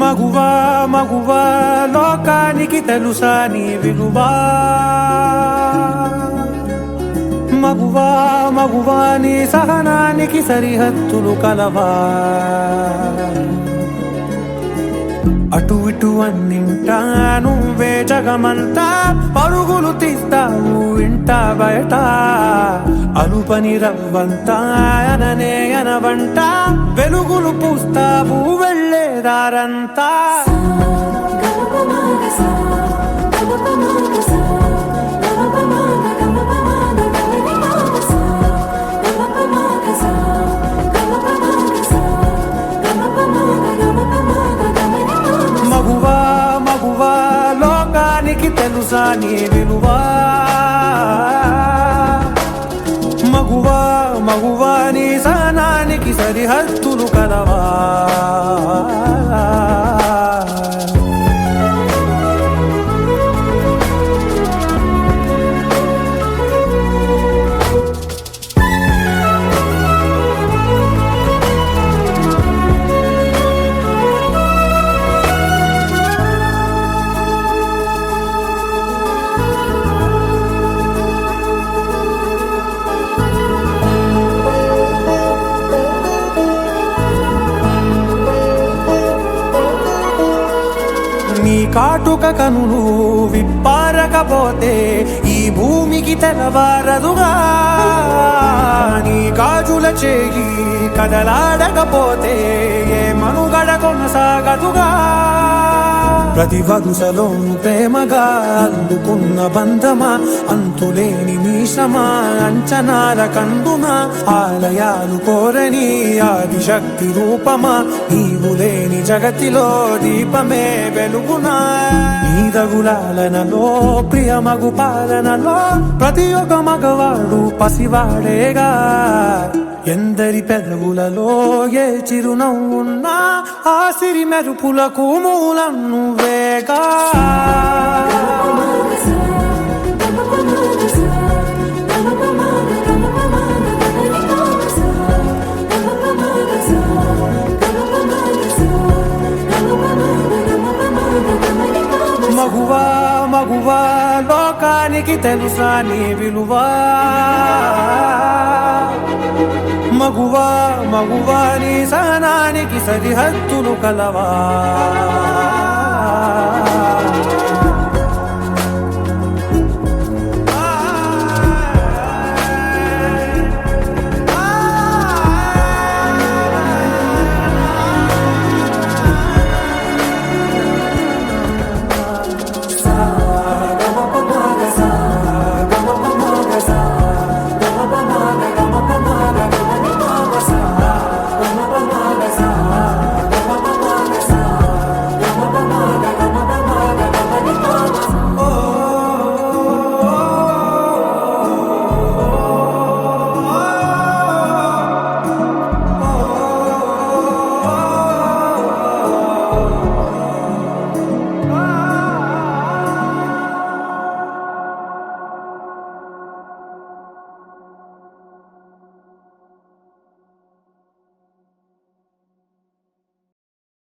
మగువా మగువా లోకానికి తెలుసా నీ విలువా మగువా మగువా నీ సహనానికి సరిహద్దులు కలవా అటు ఇటు అన్నింటా నువ్వే జగమంతా పరుగులు తీస్తావు ఇంట బయట అలుపని రవ్వంతా అననే అనవంట వెలుగులు పూస్తావు వెళ్ళేదారంతా మగువా మగువా లోకానికి తెలుసా నీ విలువా మగువా మగువా నీ సహనానికి సరిహద్దులు కలవా నీ కాటుక కనులు విప్పారకపోతే ఈ భూమికి తెలవారదుగా నీ గాజుల చేయి కదలాడకపోతే ఏ మనుగడ కొనసాగదుగా ప్రతి వరుసలోను ప్రేమగా అందుకున్న బంధమా అంతులేని మీషమా అంచనాల కందుమా ఆలయాలు కోరని ఆదిశక్తి రూపమా నీవు లేని జగతిలో దీపమే వెలుగునా నీ రఘులాలనలో ప్రియమగు పాలనలో ప్రతి ఒక్క మగవాడు పసివాడేగా ఎందరి పెదవులలో ఏ చిరునవ్వున్నా ఆ సిరి మెరుపులకు మూలం నువ్వేగా మగువా మగువా లోకానికి తెలుసా నీ విలువా మగువా మగువా నీ సహనానికి సరిహద్దులు కలవా